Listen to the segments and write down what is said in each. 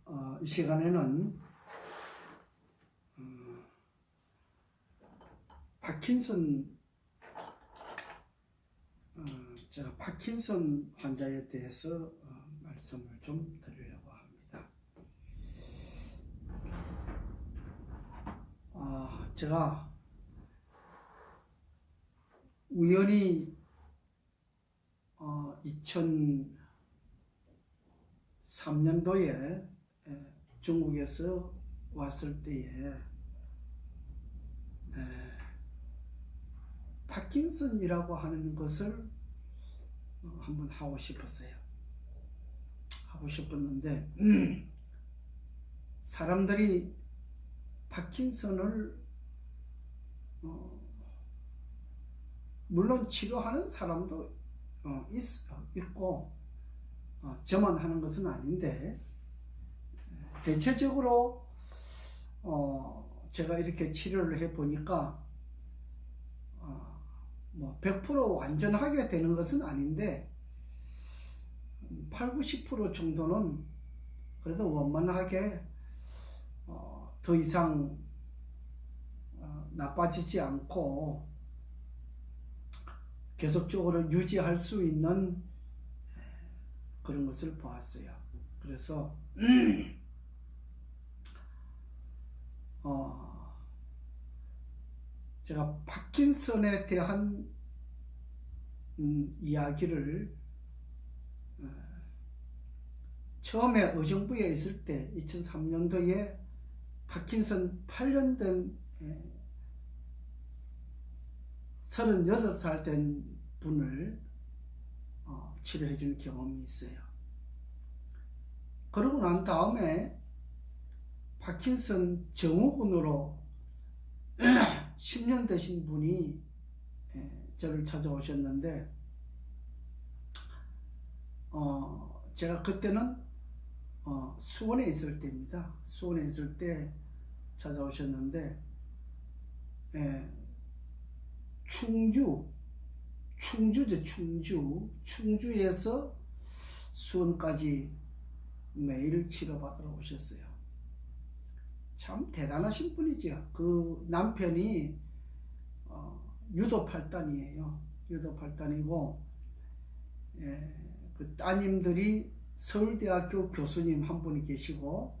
어, 이 시간에는 제가 파킨슨 환자에 대해서 말씀을 좀 드리려고 합니다. 제가 우연히 2003년도에 중국에서 왔을 때에 파킨슨이라고 하는 것을 한번 하고 싶었어요. 하고 싶었는데 사람들이 파킨슨을 물론 치료하는 사람도 있고 저만 하는 것은 아닌데 대체적으로 제가 이렇게 치료를 해보니까 뭐 100% 완전하게 되는 것은 아닌데 8, 90% 정도는 그래도 원만하게 더 이상 나빠지지 않고 계속적으로 유지할 수 있는 그런 것을 보았어요. 그래서 제가 파킨슨에 대한 이야기를 처음에 의정부에 있을 때 2003년도에 파킨슨 8년 된 38살 된 분을 치료해 준 경험이 있어요. 그러고 난 다음에 파킨슨 증후군으로 10년 되신 분이 저를 찾아오셨는데 제가 그때는 수원에 있을 때입니다. 수원에 있을 때 찾아오셨는데 충주에서 수원까지 매일 치료받으러 오셨어요. 참 대단하신 분이죠. 그 남편이 유도 8단이에요. 유도 8단이고 그 따님들이 서울대학교 교수님 한 분이 계시고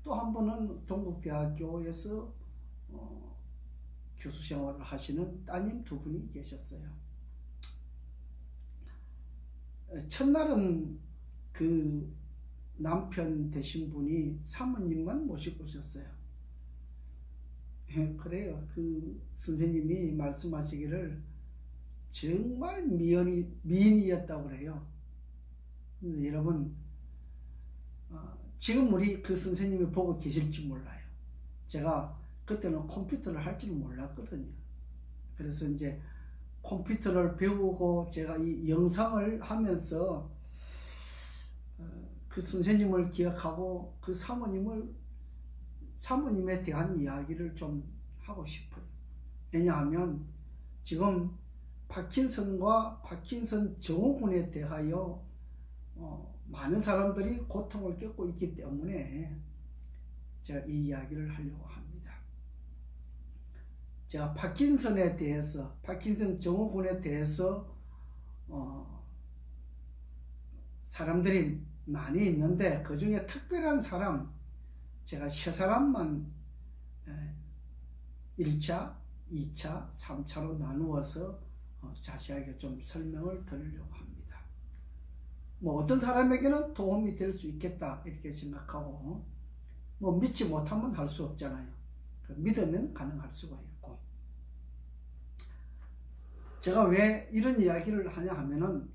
또 한 분은 동국대학교에서 교수 생활을 하시는 따님 두 분이 계셨어요. 첫날은 그 남편 되신 분이 사모님만 모시고 오셨어요. 그래요. 그 선생님이 말씀하시기를 정말 미인이었다고 그래요. 근데 여러분 지금 우리 그 선생님이 보고 계실지 몰라요. 제가 그때는 컴퓨터를 할 줄은 몰랐거든요. 그래서 이제 컴퓨터를 배우고 제가 이 영상을 하면서 그 선생님을 기억하고 그 사모님에 대한 이야기를 좀 하고 싶어요. 왜냐하면 지금 파킨슨과 파킨슨 증후군에 대하여 많은 사람들이 고통을 겪고 있기 때문에 제가 이 이야기를 하려고 합니다. 제가 파킨슨에 대해서, 파킨슨 증후군에 대해서 사람들이 많이 있는데 그 중에 특별한 사람, 제가 세 사람만 1차, 2차, 3차로 나누어서 자세하게 좀 설명을 드리려고 합니다. 뭐 어떤 사람에게는 도움이 될 수 있겠다 이렇게 생각하고 뭐 믿지 못하면 할 수 없잖아요. 믿으면 가능할 수가 있고. 제가 왜 이런 이야기를 하냐 하면은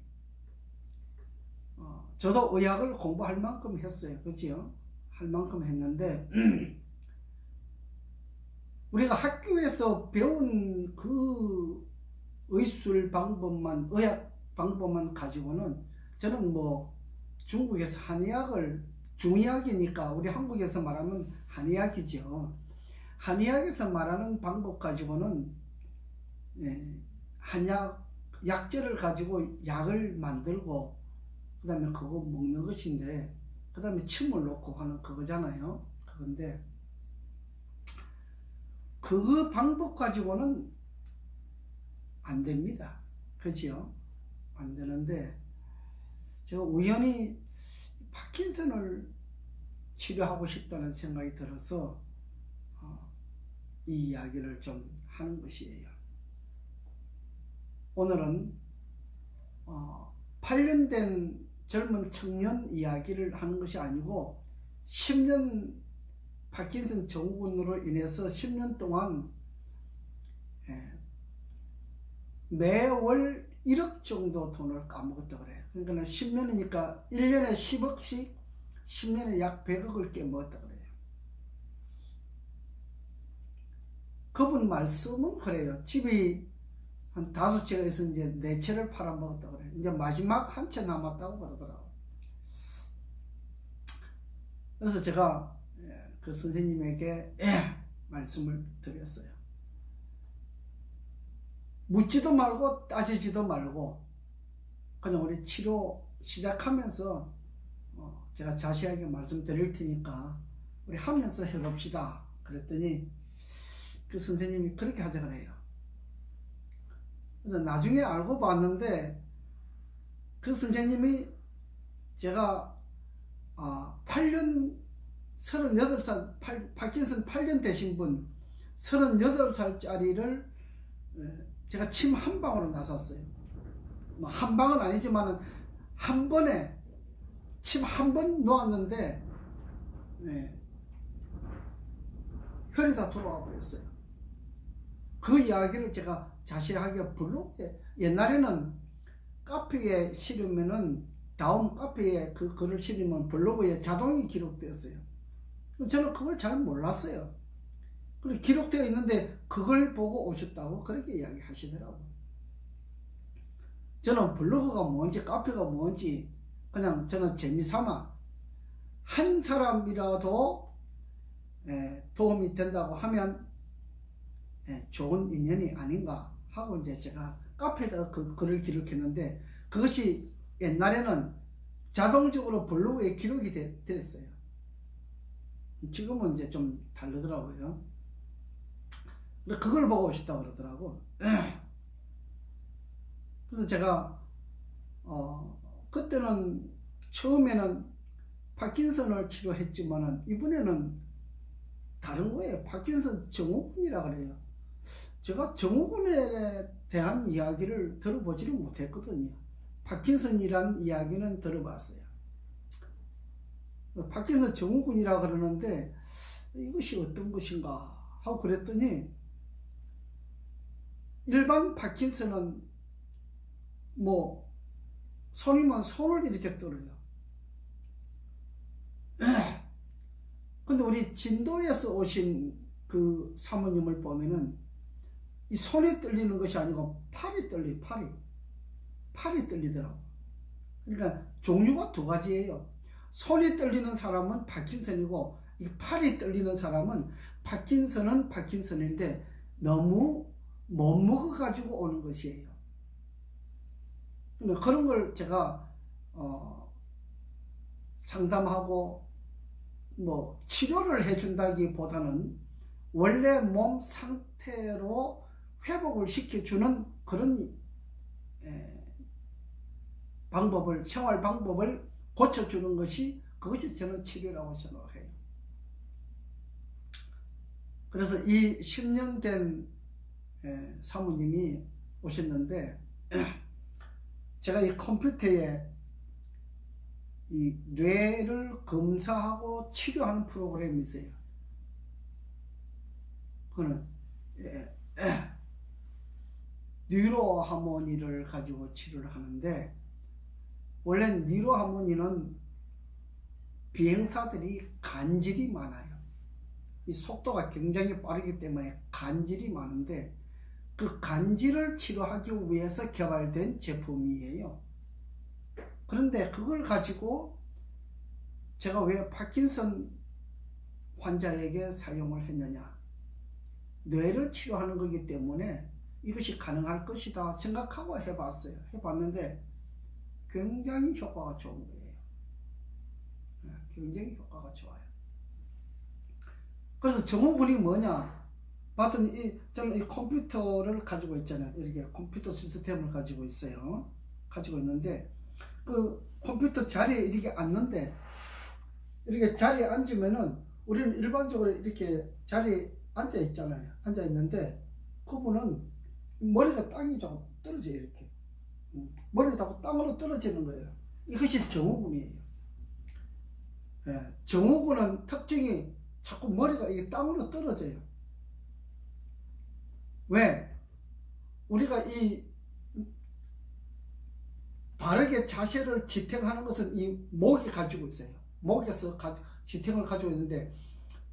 저도 의학을 공부할 만큼 했어요. 그렇죠? 할 만큼 했는데 우리가 학교에서 배운 그 의술 방법만, 의학 방법만 가지고는 저는 뭐 중국에서 한의학을 중의학이니까 우리 한국에서 말하면 한의학이죠. 한의학에서 말하는 방법 가지고는 한약 약재를 가지고 약을 만들고 그 다음에 그거 먹는 것인데 그 다음에 침을 놓고 하는 그거잖아요. 그건데 그 방법 가지고는 안 됩니다. 그렇죠? 안 되는데 제가 우연히 파킨슨을 치료하고 싶다는 생각이 들어서 이 이야기를 좀 하는 것이에요. 오늘은 8년 된 젊은 청년 이야기를 하는 것이 아니고 10년 파킨슨 증후군으로 인해서 10년 동안 매월 1억 정도 돈을 까먹었다 그래요. 그러니까 10년이니까 1년에 10억씩 10년에 약 100억을 깨먹었다 그래요. 그분 말씀은 그래요. 집이 한 5채가 있어 이제 4채를 팔아먹었다 그래요. 이제 마지막 한 채 남았다고 그러더라고요. 그래서 제가 그 선생님에게 말씀을 드렸어요. 묻지도 말고 따지지도 말고 그냥 우리 치료 시작하면서 제가 자세하게 말씀드릴 테니까 우리 하면서 해봅시다. 그랬더니 그 선생님이 그렇게 하자 그래요. 그래서 나중에 알고 봤는데 그 선생님이 제가 8년 38살 파킨슨 8년 되신 분 38살짜리를 제가 침 한 방으로 나섰어요. 뭐 한 방은 아니지만 한 번에 침 한 번 놓았는데 혈이 다 돌아와 버렸어요. 그 이야기를 제가 자세하게 블로그에 옛날에는 카페에 실으면은 다음 카페에 그 글을 실으면 블로그에 자동이 기록되었어요. 저는 그걸 잘 몰랐어요. 그리고 기록되어 있는데 그걸 보고 오셨다고 그렇게 이야기하시더라고요. 저는 블로그가 뭔지 카페가 뭔지 그냥 저는 재미삼아 한 사람이라도 도움이 된다고 하면 좋은 인연이 아닌가 하고 이제 제가 카페에다 그 글을 기록했는데 그것이 옛날에는 자동적으로 블로그에 기록이 됐어요. 지금은 이제 좀 다르더라고요. 그걸 보고 오셨다고 그러더라고. 그래서 제가 그때는 처음에는 파킨슨을 치료했지만은 이번에는 다른 거예요. 파킨슨 증후군이라 그래요. 제가 증후군에 대한 이야기를 들어보지를 못했거든요. 파킨슨이란 이야기는 들어봤어요. 파킨슨 증후군이라 그러는데 이것이 어떤 것인가 하고 그랬더니 일반 파킨슨은 뭐 손이면 손을 이렇게 떨어요. 근데 우리 진도에서 오신 그 사모님을 보면은 이 손이 떨리는 것이 아니고 팔이 떨리, 팔이 떨리더라고. 그러니까 종류가 두 가지예요. 손이 떨리는 사람은 파킨슨이고 이 팔이 떨리는 사람은 파킨슨은 파킨슨인데 너무 못 먹어가지고 오는 것이에요. 그런 걸 제가 상담하고 뭐 치료를 해준다기보다는 원래 몸 상태로 회복을 시켜주는 그런 방법을 생활 방법을 고쳐주는 것이 그것이 저는 치료라고 생각해요. 그래서 이 10년 된 사모님이 오셨는데 제가 이 컴퓨터에 이 뇌를 검사하고 치료하는 프로그램이 있어요. 그거는 뉴로하모니를 가지고 치료를 하는데 원래 뉴로하모니는 비행사들이 간질이 많아요. 이 속도가 굉장히 빠르기 때문에 간질이 많은데 그 간질을 치료하기 위해서 개발된 제품이에요. 그런데 그걸 가지고 제가 왜 파킨슨 환자에게 사용을 했느냐, 뇌를 치료하는 거기 때문에 이것이 가능할 것이다 생각하고 해봤어요. 해봤는데 굉장히 효과가 좋은 거예요. 굉장히 효과가 좋아요. 그래서 증후군이 뭐냐 봤더니 저는 이 컴퓨터를 가지고 있잖아요. 이렇게 컴퓨터 시스템을 가지고 있어요. 가지고 있는데 그 컴퓨터 자리에 이렇게 앉는데, 이렇게 자리에 앉으면은 우리는 일반적으로 이렇게 자리에 앉아 있잖아요. 앉아 있는데 그분은 머리가 땅이 자꾸 떨어져요. 이렇게 머리가 자꾸 땅으로 떨어지는 거예요. 이것이 증후군이에요. 예, 증후군은 특징이 자꾸 머리가 이게 땅으로 떨어져요. 왜? 우리가 이 바르게 자세를 지탱하는 것은 이 목이 가지고 있어요. 목에서 지탱을 가지고 있는데,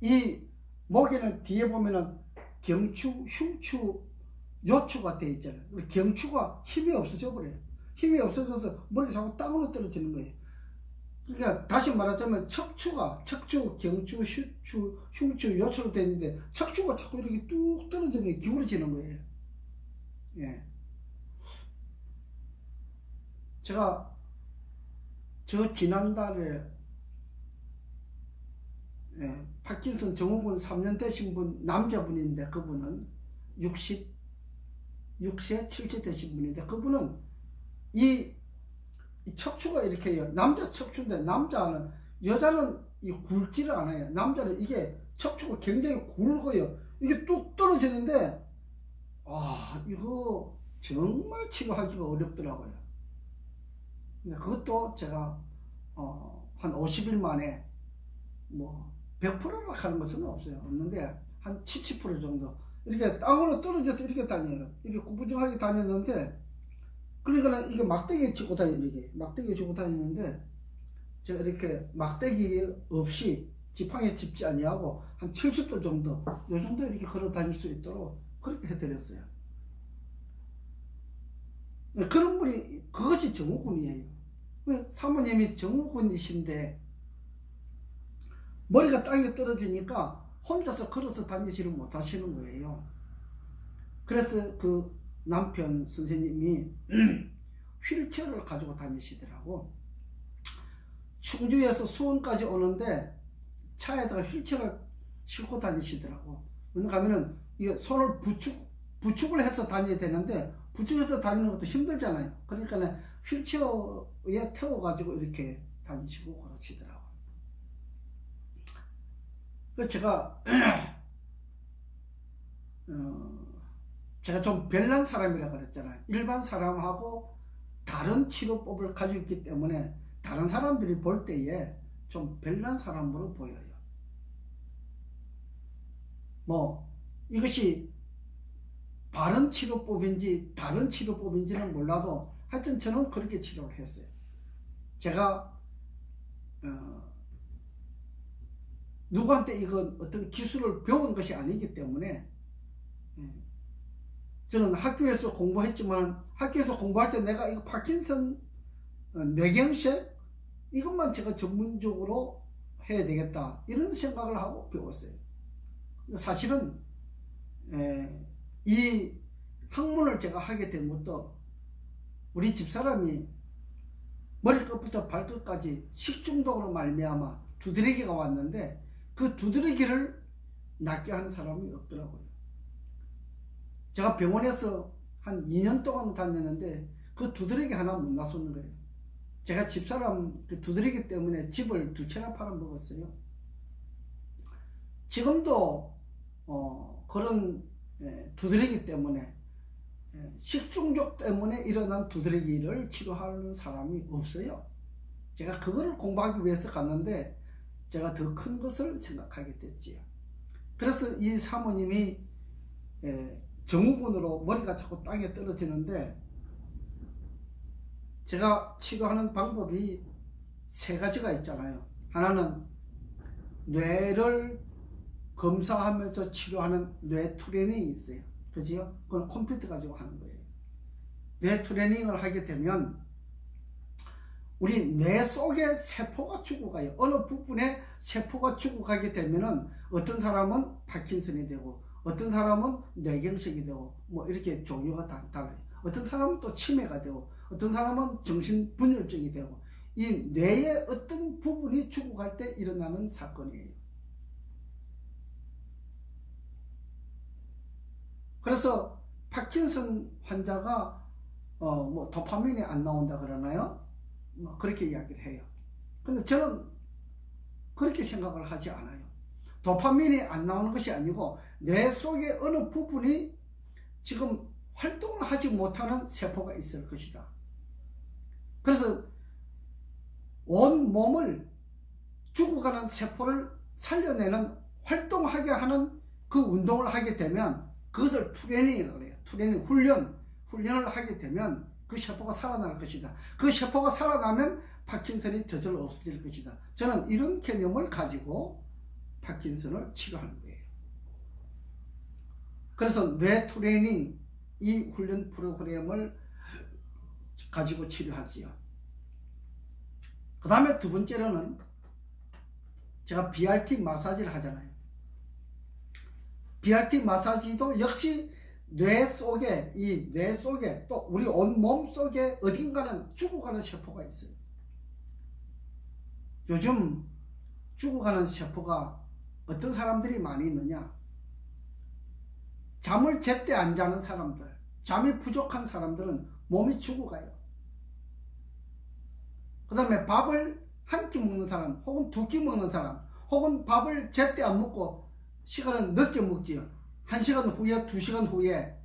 이 목에는 뒤에 보면은 경추, 흉추, 요추가 되어 있잖아요. 경추가 힘이 없어져 버려요. 힘이 없어져서 머리가 자꾸 땅으로 떨어지는 거예요. 그러니까 다시 말하자면 척추가 척추, 경추, 흉추, 요추로 되어 있는데 척추가 자꾸 이렇게 뚝 떨어지는 게 기울어지는 거예요. 예. 제가 지난달에 파킨슨 증후군 3년 되신 분, 남자분인데 그분은 66세, 7세 되신 분인데 그분은 이 척추가 이렇게 남자 척추인데, 여자는 이 굵지를 않아요. 남자는 이게 척추가 굉장히 굵어요. 이게 뚝 떨어지는데 이거 정말 치료하기가 어렵더라고요. 근데 그것도 제가 한 50일 만에 뭐 100%라 하는 것은 없는데 한 70% 정도 이렇게 땅으로 떨어져서 이렇게 다녀요. 이렇게 구부정하게 다녔는데, 그러니까 이게 막대기 쥐고 다니는데 제가 이렇게 막대기 없이 지팡이 짚지 아니하고 한 70도 정도, 요 정도 이렇게 걸어 다닐 수 있도록 그렇게 해드렸어요. 그런 분이, 그것이 증후군이에요. 사모님이 증후군이신데 머리가 땅에 떨어지니까 혼자서 걸어서 다니지를 못하시는 거예요. 그래서 그 남편 선생님이 휠체어를 가지고 다니시더라고. 충주에서 수원까지 오는데 차에다가 휠체어를 싣고 다니시더라고. 왜냐하면 이게 손을 부축을 해서 다녀야 되는데 부축해서 다니는 것도 힘들잖아요. 그러니까 휠체어에 태워가지고 이렇게 다니시고 그러시더라고. 그래서 제가 좀 별난 사람이라 그랬잖아요. 일반 사람하고 다른 치료법을 가지고 있기 때문에 다른 사람들이 볼 때에 좀 별난 사람으로 보여요. 뭐 이것이 바른 치료법인지 다른 치료법인지는 몰라도 하여튼 저는 그렇게 치료를 했어요. 제가 누구한테 이건 어떤 기술을 배운 것이 아니기 때문에, 저는 학교에서 공부했지만 학교에서 공부할 때 내가 이거 파킨슨 뇌경색 이것만 제가 전문적으로 해야 되겠다 이런 생각을 하고 배웠어요. 사실은 이 학문을 제가 하게 된 것도 우리 집사람이 머리끝부터 발끝까지 식중독으로 말미암아 두드러기가 왔는데 그 두드러기를 낫게 한 사람이 없더라고요. 제가 병원에서 한 2년 동안 다녔는데 그 두드러기 하나 못 놨었는 거예요. 제가 집사람 그 두드러기 때문에 집을 2채나 팔아먹었어요. 지금도 그런 두드러기 때문에, 식중독 때문에 일어난 두드러기를 치료하는 사람이 없어요. 제가 그거를 공부하기 위해서 갔는데 제가 더 큰 것을 생각하게 됐지요. 그래서 이 사모님이 증후군으로 머리가 자꾸 땅에 떨어지는데, 제가 치료하는 방법이 3가지가 있잖아요. 하나는 뇌를 검사하면서 치료하는 뇌 투레닝이 있어요. 그죠? 그건 컴퓨터 가지고 하는 거예요. 뇌 트레이닝을 하게 되면 우리 뇌 속에 세포가 죽어가요. 어느 부분에 세포가 죽어가게 되면은 어떤 사람은 파킨슨이 되고 어떤 사람은 뇌경색이 되고 뭐 이렇게 종류가 다 달라요. 어떤 사람은 또 치매가 되고 어떤 사람은 정신분열증이 되고 이 뇌의 어떤 부분이 죽어갈 때 일어나는 사건이에요. 그래서 파킨슨 환자가 뭐 도파민이 안 나온다 그러나요? 뭐 그렇게 이야기를 해요. 근데 저는 그렇게 생각을 하지 않아요. 도파민이 안 나오는 것이 아니고 뇌 속의 어느 부분이 지금 활동을 하지 못하는 세포가 있을 것이다. 그래서 온 몸을 죽어가는 세포를 살려내는 활동하게 하는 그 운동을 하게 되면 그것을 트레이닝이라고 해요. 트레이닝, 훈련을 하게 되면 그 세포가 살아날 것이다. 그 세포가 살아나면 파킨슨이 저절로 없어질 것이다. 저는 이런 개념을 가지고 파킨슨을 치료하는 거예요. 그래서 뇌 트레이닝, 이 훈련 프로그램을 가지고 치료하지요. 그 다음에 두 번째로는 제가 BRT 마사지를 하잖아요. BRT 마사지도 역시 뇌 속에, 이 뇌 속에 또 우리 온 몸 속에 어딘가는 죽어가는 세포가 있어요. 요즘 죽어가는 세포가 어떤 사람들이 많이 있느냐? 잠을 제때 안 자는 사람들, 잠이 부족한 사람들은 몸이 죽어가요. 그 다음에 밥을 한 끼 먹는 사람, 혹은 두 끼 먹는 사람, 혹은 밥을 제때 안 먹고 시간을 늦게 먹지요. 1시간 후에, 2시간 후에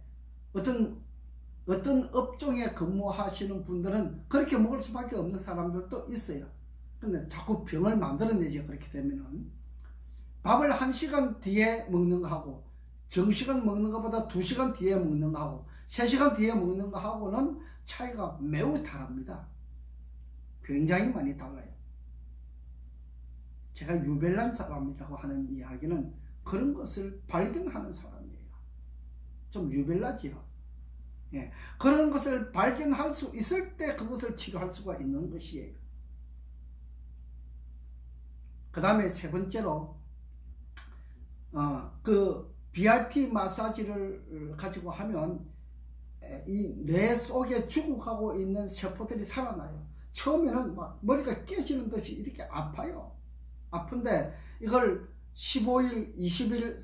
어떤 업종에 근무하시는 분들은 그렇게 먹을 수밖에 없는 사람들도 있어요. 근데 자꾸 병을 만들어내죠. 그렇게 되면은 밥을 1시간 뒤에 먹는 거하고 정시간 먹는 것보다 2시간 뒤에 먹는 거하고 3시간 뒤에 먹는 거하고는 차이가 매우 다릅니다. 굉장히 많이 달라요. 제가 유별난 사람이라고 하는 이야기는 그런 것을 발견하는 사람이에요. 좀 유별나지요. 예, 그런 것을 발견할 수 있을 때 그것을 치료할 수가 있는 것이에요. 그 다음에 세 번째로 그 BRT 마사지를 가지고 하면 이 뇌 속에 죽어가고 있는 세포들이 살아나요. 처음에는 막 머리가 깨지는 듯이 이렇게 아파요. 아픈데 이걸 15일, 20일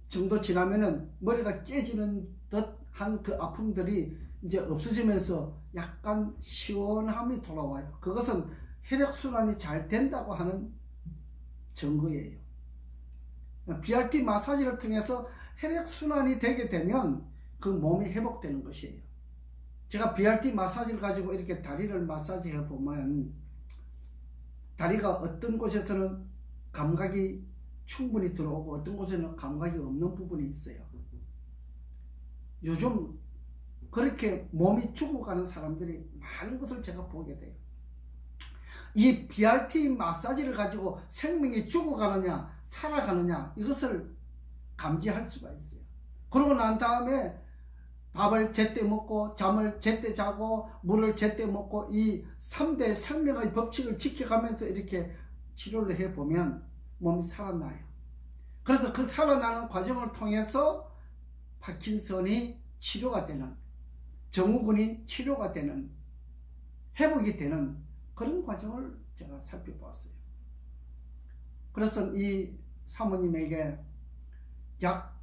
정도 지나면은 머리가 깨지는 듯한 그 아픔들이 이제 없어지면서 약간 시원함이 돌아와요. 그것은 혈액순환이 잘 된다고 하는 증거예요. BRT 마사지를 통해서 혈액순환이 되게 되면 그 몸이 회복되는 것이에요. 제가 BRT 마사지를 가지고 이렇게 다리를 마사지해 보면 다리가 어떤 곳에서는 감각이 충분히 들어오고 어떤 곳에는 감각이 없는 부분이 있어요. 요즘 그렇게 몸이 죽어가는 사람들이 많은 것을 제가 보게 돼요. 이 BRT 마사지를 가지고 생명이 죽어가느냐 살아가느냐 이것을 감지할 수가 있어요. 그러고 난 다음에 밥을 제때 먹고 잠을 제때 자고 물을 제때 먹고 이 3대 생명의 법칙을 지켜가면서 이렇게 치료를 해보면 몸이 살아나요. 그래서 그 살아나는 과정을 통해서 파킨슨이 치료가 되는, 증후군이 치료가 되는, 회복이 되는 그런 과정을 제가 살펴보았어요. 그래서 이 사모님에게 약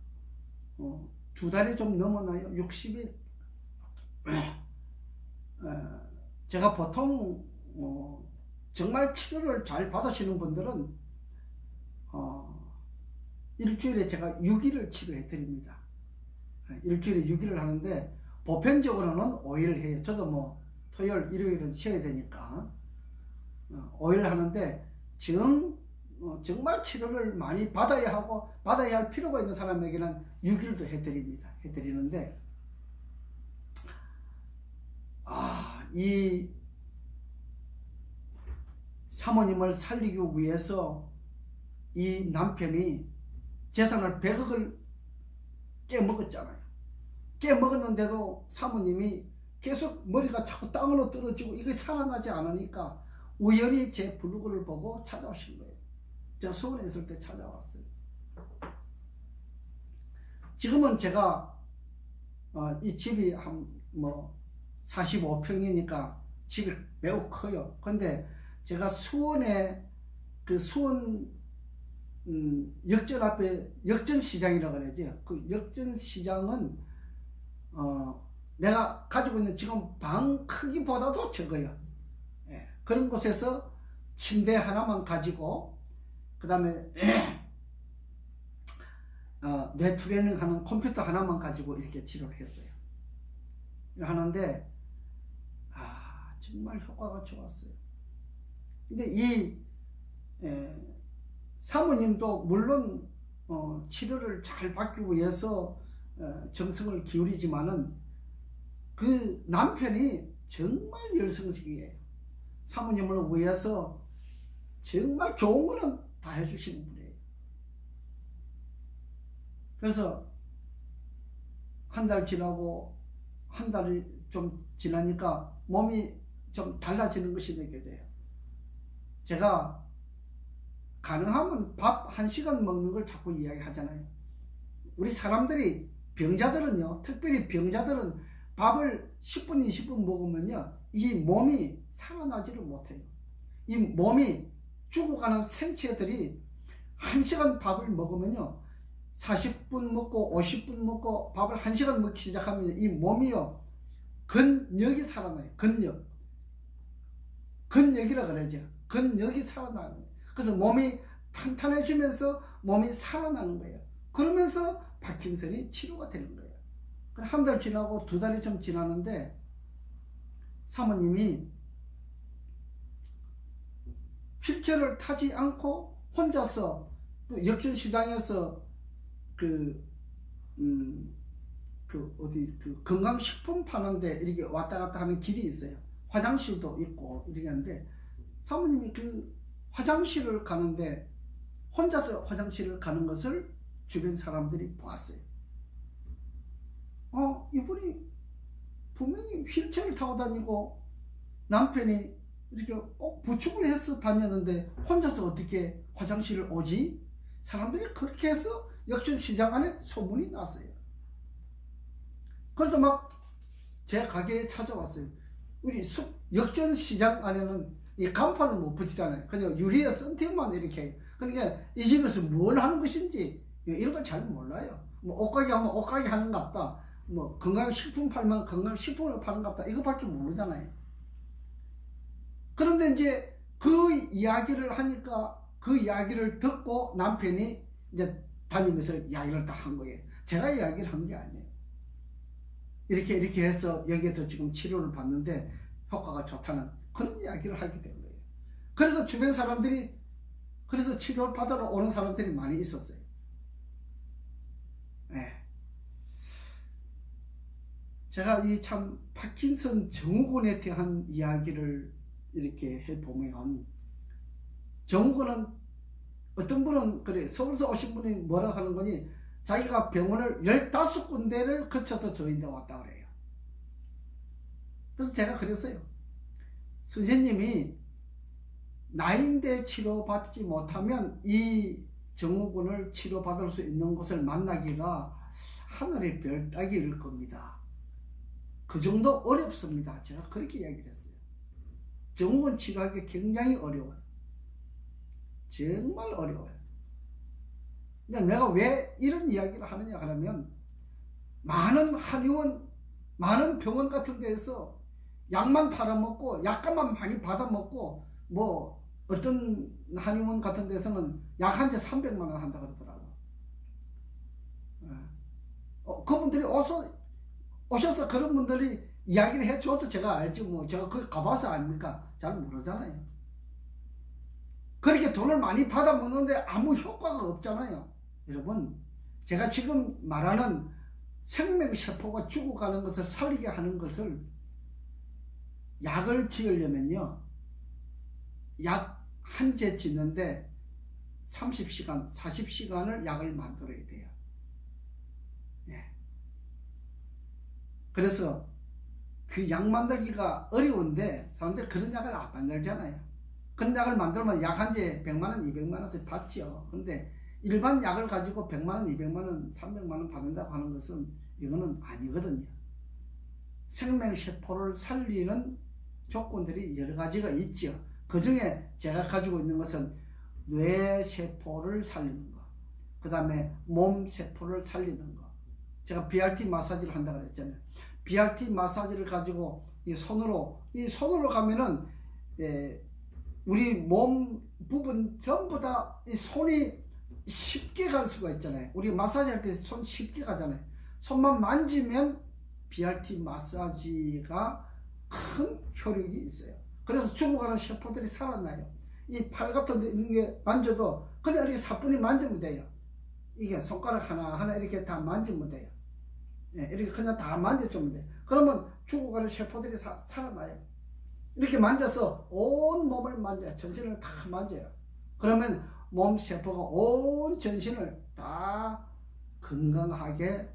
2달이 좀 넘었나요? 60일. 제가 보통 정말 치료를 잘 받으시는 분들은 일주일에 제가 6일을 치료해 드립니다. 일주일에 6일을 하는데 보편적으로는 5일을 해요. 저도 뭐 토요일, 일요일은 쉬어야 되니까 5일 하는데 정말 치료를 많이 받아야 하고 받아야 할 필요가 있는 사람에게는 6일도 해드리는데 이 사모님을 살리기 위해서 이 남편이 재산을 100억을 깨먹었잖아요. 먹었는데도 사모님이 계속 머리가 자꾸 땅으로 떨어지고 이게 살아나지 않으니까 우연히 제 블로그를 보고 찾아오신 거예요. 제가 수원에 있을 때 찾아왔어요. 지금은 제가 이 집이 한 45평이니까 집이 매우 커요. 근데 제가 수원에 그 수원 역전 앞에 역전시장이라고 그러죠. 그 역전시장은 내가 가지고 있는 지금 방 크기보다도 적어요. 예, 그런 곳에서 침대 하나만 가지고 그 다음에 뇌트레이닝 하는 컴퓨터 하나만 가지고 이렇게 치료를 했어요. 하는데 정말 효과가 좋았어요. 근데 이 사모님도 물론 치료를 잘 받기 위해서 정성을 기울이지만은 그 남편이 정말 열성적이에요. 사모님을 위해서 정말 좋은 거는 다 해주시는 분이에요. 그래서 한 달 지나고 한 달이 좀 지나니까 몸이 좀 달라지는 것이 느껴져요. 제가 가능하면 밥 1시간 먹는 걸 자꾸 이야기하잖아요. 우리 사람들이 병자들은요, 특별히 병자들은 밥을 10분, 20분 먹으면요, 이 몸이 살아나지를 못해요. 이 몸이 죽어가는 생체들이 1시간 밥을 먹으면요, 40분 먹고 50분 먹고 밥을 1시간 먹기 시작하면 이 몸이요, 근력이 살아나요. 근력이라 그러죠. 근력이 살아나는 거예요. 그래서 몸이 탄탄해지면서 몸이 살아나는 거예요. 그러면서 파킨슨이 치료가 되는 거예요. 한 달 지나고 2달이 좀 지났는데 사모님이 휠체어를 타지 않고 혼자서 그 역전시장에서 어디 건강식품 파는데 이렇게 왔다 갔다 하는 길이 있어요. 화장실도 있고 이렇게 하는데 사모님이 그 화장실을 가는데 혼자서 화장실을 가는 것을 주변 사람들이 보았어요. 이분이 분명히 휠체어를 타고 다니고 남편이 이렇게 부축을 해서 다녔는데 혼자서 어떻게 화장실을 오지? 사람들이 그렇게 해서 역전시장 안에 소문이 났어요. 그래서 막 제 가게에 찾아왔어요. 우리 역전시장 안에는 이 간판을 못 붙이잖아요. 그냥 유리에 썬팅만 이렇게. 그러니까 이 집에서 뭘 하는 것인지 이런 걸 잘 몰라요. 옷가게 하면 옷가게 하는 것 같다. 건강식품 팔면 건강식품을 파는 것 같다. 이거밖에 모르잖아요. 그런데 이제 그 이야기를 하니까 그 이야기를 듣고 남편이 이제 다니면서 이야기를 다 한 거예요. 제가 이야기를 한 게 아니에요. 이렇게 해서 여기에서 지금 치료를 받는데 효과가 좋다는 그런 이야기를 하게 된 거예요. 그래서 주변 사람들이 그래서 치료를 받으러 오는 사람들이 많이 있었어요. 네. 제가 이 참 파킨슨 증후군에 대한 이야기를 이렇게 해보면 증후군은 어떤 분은 그래 서울서 오신 분이 뭐라 하는 거니 자기가 병원을 15군데를 거쳐서 저희한테 왔다 그래요. 그래서 제가 그랬어요. 선생님이 나인데 치료받지 못하면 이 증후군을 치료받을 수 있는 곳을 만나기가 하늘의 별 따기일 겁니다. 그 정도 어렵습니다. 제가 그렇게 이야기를 했어요. 증후군 치료하기 굉장히 어려워요. 정말 어려워요. 내가 왜 이런 이야기를 하느냐 하면 많은 한의원, 많은 병원 같은 데에서 약만 팔아먹고 약값만 많이 받아먹고 어떤 한의원 같은 데서는 약 한 재 300만 원 한다 그러더라고. 그분들이 오셔서 그런 분들이 이야기를 해줘서 제가 알지 제가 거기 가봐서 아닙니까? 잘 모르잖아요. 그렇게 돈을 많이 받아먹는데 아무 효과가 없잖아요. 여러분, 제가 지금 말하는 생명세포가 죽어가는 것을 살리게 하는 것을 약을 지으려면요, 약 한 재 짓는데 30시간, 40시간을 약을 만들어야 돼요. 예. 그래서 그 약 만들기가 어려운데 사람들이 그런 약을 안 만들잖아요. 그런 약을 만들면 약 한 재에 100만원, 200만원씩 받죠. 그런데 일반 약을 가지고 100만원, 200만원, 300만원 받는다고 하는 것은 이거는 아니거든요. 생명세포를 살리는 조건들이 여러 가지가 있죠. 그 중에 제가 가지고 있는 것은 뇌세포를 살리는 거, 그 다음에 몸세포를 살리는 거. 제가 BRT 마사지를 한다고 그랬잖아요. BRT 마사지를 가지고 이 손으로 가면은 우리 몸 부분 전부 다 이 손이 쉽게 갈 수가 있잖아요. 우리 마사지 할 때 손 쉽게 가잖아요. 손만 만지면 BRT 마사지가 큰 효력이 있어요. 그래서 죽어가는 세포들이 살아나요. 이 팔 같은 데 있는 게 만져도 그냥 이렇게 사뿐히 만지면 돼요. 이게 손가락 하나하나 이렇게 다 만지면 돼요. 이렇게 그냥 다 만져주면 돼요. 그러면 죽어가는 세포들이 살아나요. 이렇게 만져서 온 몸을 만져요. 전신을 다 만져요. 그러면 몸 세포가 온 전신을 다 건강하게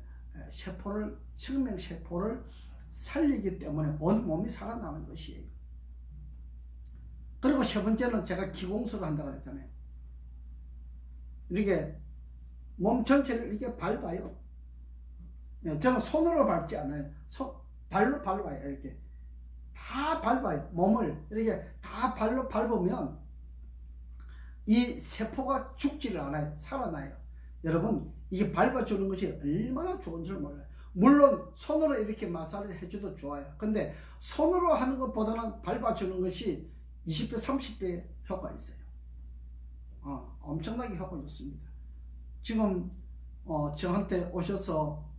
생명세포를 살리기 때문에 온 몸이 살아나는 것이에요. 그리고 세 번째는 제가 기공수를 한다고 그랬잖아요. 이렇게 몸 전체를 이렇게 밟아요. 저는 손으로 밟지 않아요. 발로 밟아요. 이렇게 다 밟아요. 몸을 이렇게 다 발로 밟으면 이 세포가 죽지를 않아요. 살아나요. 여러분, 이게 밟아주는 것이 얼마나 좋은 줄 몰라요. 물론 손으로 이렇게 마사지 해줘도 좋아요. 근데 손으로 하는 것보다는 밟아주는 것이 20배, 30배 효과가 있어요. 엄청나게 효과 좋습니다. 지금 저한테 오셔서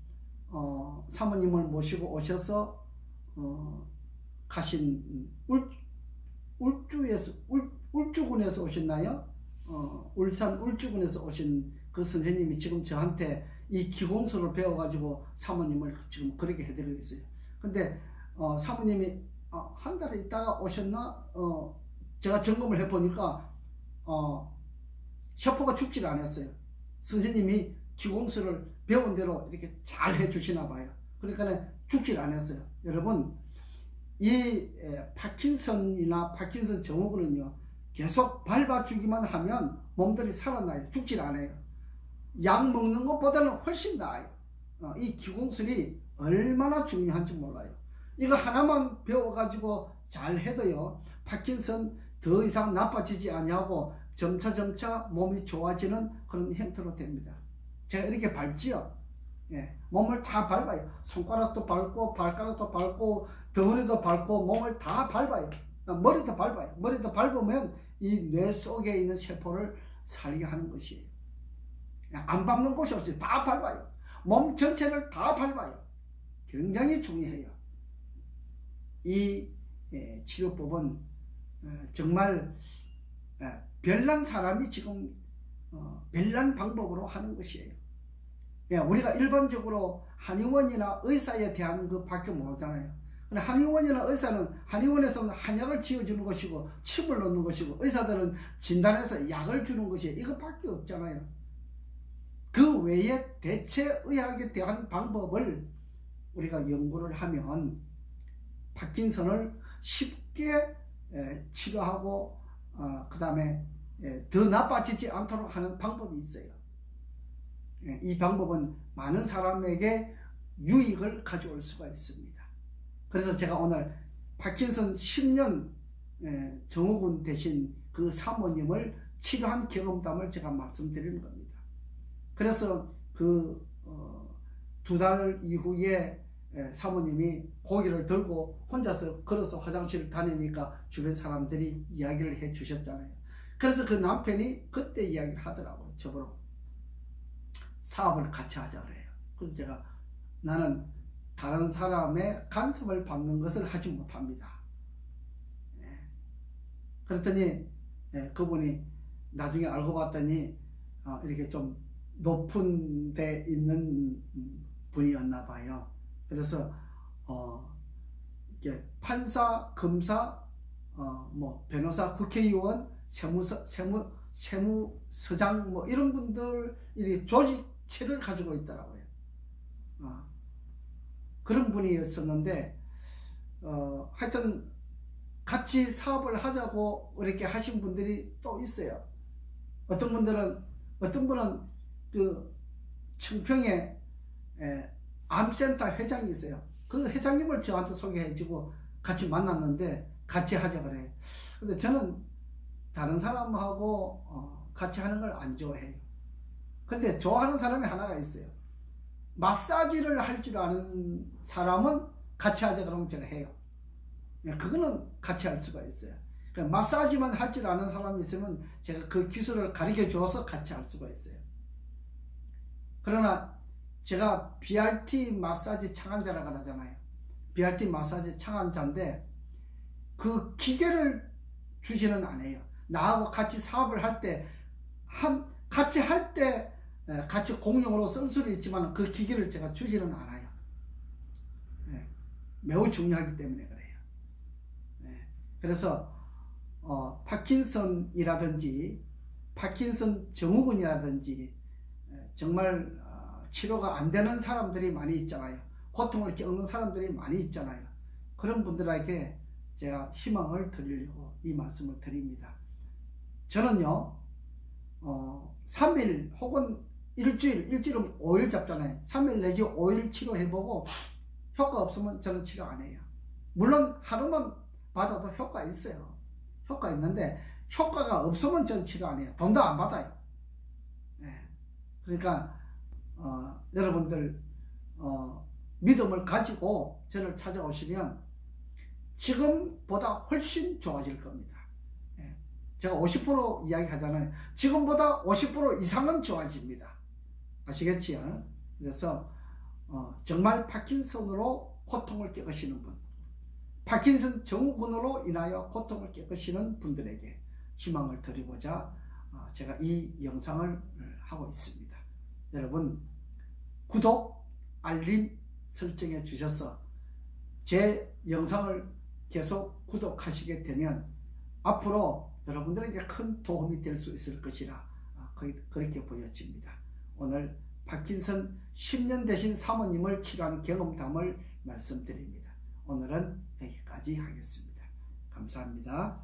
사모님을 모시고 오셔서 가신 울주군에서 오셨나요? 울산 울주군에서 오신 그 선생님이 지금 저한테 이 기공수를 배워가지고 사모님을 지금 그렇게 해드리고 있어요. 근데 사모님이 한 달 있다가 오셨나? 제가 점검을 해보니까 세포가 죽지를 않았어요. 선생님이 기공수를 배운 대로 이렇게 잘 해주시나 봐요. 그러니까 죽지를 않았어요. 여러분, 이 파킨슨이나 파킨슨 증후군은요, 계속 밟아주기만 하면 몸들이 살아나요. 죽질 않아요. 약 먹는 것보다는 훨씬 나아요. 이 기공술이 얼마나 중요한지 몰라요. 이거 하나만 배워가지고 잘 해도요, 파킨슨 더 이상 나빠지지 아니하고 점차 몸이 좋아지는 그런 형태로 됩니다. 제가 이렇게 밟지요. 몸을 다 밟아요. 손가락도 밟고 발가락도 밟고 덩어리도 밟고 몸을 다 밟아요. 머리도 밟아요. 머리도 밟으면 이 뇌 속에 있는 세포를 살게 하는 것이에요. 안 밟는 곳이 없어요. 다 밟아요. 몸 전체를 다 밟아요. 굉장히 중요해요. 이 치료법은 정말 별난 사람이 지금 별난 방법으로 하는 것이에요. 우리가 일반적으로 한의원이나 의사에 대한 그 밖에 모르잖아요. 한의원이나 의사는 한의원에서는 한약을 지어주는 것이고 칩을 넣는 것이고 의사들은 진단해서 약을 주는 것이 이것밖에 없잖아요. 그 외에 대체 의학에 대한 방법을 우리가 연구를 하면 파킨슨을 쉽게 치료하고 그 다음에 더 나빠지지 않도록 하는 방법이 있어요. 이 방법은 많은 사람에게 유익을 가져올 수가 있습니다. 그래서 제가 오늘 파킨슨 10년 증후군 대신 그 사모님을 치료한 경험담을 제가 말씀드리는 겁니다. 그래서 그 2달 이후에 사모님이 고기를 들고 혼자서 걸어서 화장실을 다니니까 주변 사람들이 이야기를 해 주셨잖아요. 그래서 그 남편이 그때 이야기를 하더라고요. 저보러 사업을 같이 하자 그래요. 그래서 제가 나는 다른 사람의 간섭을 받는 것을 하지 못합니다. 그랬더니 그분이 나중에 알고 봤더니 이렇게 좀 높은 데 있는 분이었나 봐요. 그래서 이렇게 판사, 검사, 뭐 변호사, 국회의원, 세무서장 뭐 이런 분들 이 조직체를 가지고 있더라고요. 그런 분이었었는데 하여튼 같이 사업을 하자고 이렇게 하신 분들이 또 있어요. 어떤 분은 그 청평에 암센터 회장이 있어요. 그 회장님을 저한테 소개해주고 같이 만났는데 같이 하자 그래요. 근데 저는 다른 사람하고 같이 하는 걸 안 좋아해요. 근데 좋아하는 사람이 하나가 있어요. 마사지를 할 줄 아는 사람은 같이 하자 그러면 제가 해요. 그거는 같이 할 수가 있어요. 그러니까 마사지만 할 줄 아는 사람이 있으면 제가 그 기술을 가르쳐 줘서 같이 할 수가 있어요. 그러나 제가 BRT 마사지 창안자라고 하잖아요. BRT 마사지 창안자인데 그 기계를 주지는 않아요. 나하고 같이 사업을 할 때 같이 공용으로 쓸 수도 있지만 그 기계를 제가 주지는 않아요. 매우 중요하기 때문에 그래요. 그래서 파킨슨이라든지 파킨슨 증후군이라든지 정말 치료가 안 되는 사람들이 많이 있잖아요. 고통을 겪는 사람들이 많이 있잖아요. 그런 분들에게 제가 희망을 드리려고 이 말씀을 드립니다. 저는요 3일 혹은 일주일은 5일 잡잖아요. 3일 내지 5일 치료해보고 효과 없으면 저는 치료 안 해요. 물론 하루만 받아도 효과 있어요. 효과 있는데 효과가 없으면 저는 치료 안 해요. 돈도 안 받아요. 그러니까 여러분들 믿음을 가지고 저를 찾아오시면 지금보다 훨씬 좋아질 겁니다. 제가 50% 이야기 하잖아요. 지금보다 50% 이상은 좋아집니다. 아시겠지요? 그래서 정말 파킨슨으로 고통을 겪으시는 분, 파킨슨 증후군으로 인하여 고통을 겪으시는 분들에게 희망을 드리고자 제가 이 영상을 하고 있습니다. 여러분 구독, 알림 설정해 주셔서 제 영상을 계속 구독하시게 되면 앞으로 여러분들에게 큰 도움이 될 수 있을 것이라 그렇게 보여집니다. 오늘 파킨슨 10년 되신 사모님을 치료한 경험담을 말씀드립니다. 오늘은 여기까지 하겠습니다. 감사합니다.